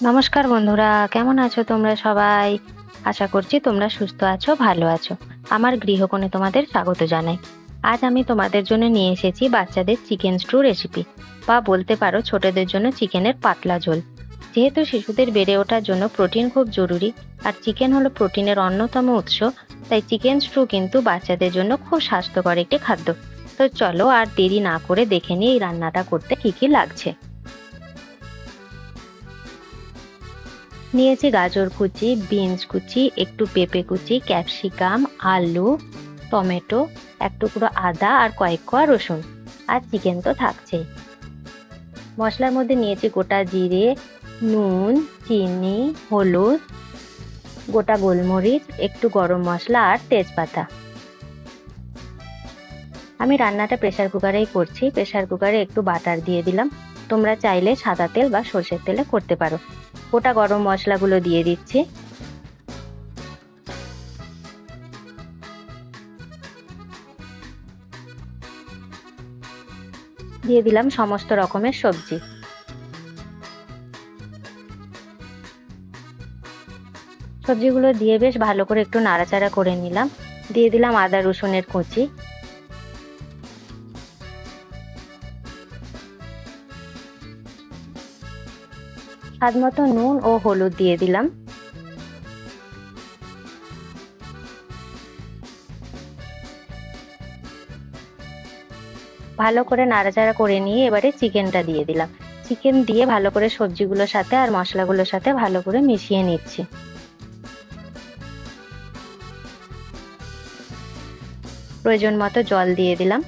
নমস্কার বন্ধুরা, কেমন আছো তোমরা সবাই? আশা করছি তোমরা সুস্থ আছো, ভালো আছো। আমার গৃহকোণে তোমাদের স্বাগত জানাই। আজ আমি তোমাদের জন্য নিয়ে এসেছি বাচ্চাদের চিকেন স্টু রেসিপি, বা বলতে পারো ছোটদের জন্য চিকেনের পাতলা ঝোল। যেহেতু শিশুদের বেড়ে ওঠার জন্য প্রোটিন খুব জরুরি, আর চিকেন হলো প্রোটিনের অন্যতম উৎস, তাই চিকেন স্টু কিন্তু বাচ্চাদের জন্য খুব স্বাস্থ্যকর একটি খাদ্য। তো চলো আর দেরি না করে দেখে নিই এই রান্নাটা করতে কি কি লাগছে। নিয়েছি গাজর কুচি, বিনস কুচি, একটু পেঁপে কুচি, ক্যাপসিকাম, আলু, টমেটো, এক টুকরো আদা আর কয়েক কোয়া রসুন। আর চিকেন তো থাকছেই। মশলার মধ্যে নিয়েছি গোটা জিরে, নুন, চিনি, হলুদ, গোটা গোলমরিচ, একটু গরম মশলা আর তেজপাতা। আমি রান্নাটা প্রেসার কুকারেই করছি। প্রেসার কুকারে একটু বাটার দিয়ে দিলাম। তোমরা চাইলে সাদা তেল বা সর্ষের তেলে করতে পারো। গোটা গরম মশলাগুলো দিয়ে দিচ্ছি। দিয়ে দিলাম সমস্ত রকমের সবজি। সবজিগুলো দিয়ে বেশ ভালো করে একটু নাড়াচাড়া করে নিলাম। দিয়ে দিলাম আদা রসুনের কুচি। স্বাদ মতো নুন ও হলুদ দিয়ে দিলাম। ভালো করে নাড়াচাড়া করে নিয়ে এবারে চিকেনটা দিয়ে দিলাম। চিকেন দিয়ে ভালো করে সবজিগুলোর সাথে আর মশলাগুলোর সাথে ভালো করে মিশিয়ে নিচ্ছি। প্রয়োজন মতো জল দিয়ে দিলাম।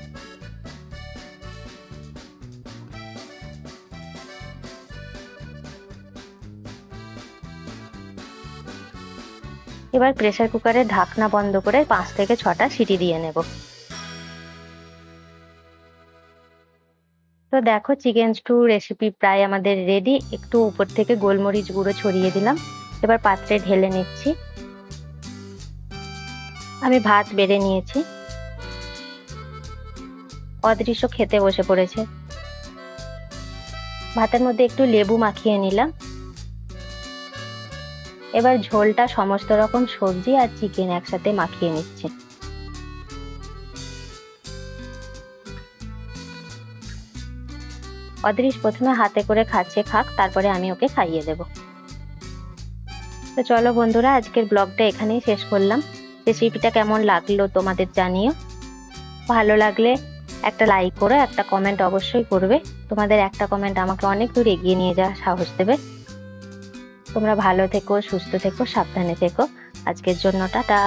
এবার প্রেসার কুকারের ঢাকনা বন্ধ করে 5 থেকে 6টা সিটি দিয়ে নেব। তো দেখো, চিকেন স্টু রেসিপি প্রায় আমাদের রেডি। একটু উপর থেকে গোলমরিচ গুঁড়ো ছড়িয়ে দিলাম। এবার পাত্রে ঢেলে নিচ্ছি। আমি ভাত বেড়ে নিয়েছি। অদৃশ্য খেতে বসে পড়েছে। ভাতের মধ্যে একটু লেবু মাখিয়ে নিলাম। এবার ঝোলটা সমস্ত রকম সবজি আর চিকেন একসাথে মাখিয়ে নিচ্ছি। অদৃশ প্রথমে হাতে করে খাচ্ছে, খাক, তারপরে আমি ওকে খাইয়ে দেব। তো চলো বন্ধুরা, আজকের ব্লগটা এখানেই শেষ করলাম। রেসিপিটা কেমন লাগলো তোমাদের জানিও। ভালো লাগলে একটা লাইক করো, একটা কমেন্ট অবশ্যই করবে। তোমাদের একটা কমেন্ট আমাকে অনেক দূর এগিয়ে নিয়ে যাওয়ার সাহস দেবে। তোমরা ভালো থেকো, সুস্থ থেকো, সাবধানে থেকো। আজকের জন্য টাটা।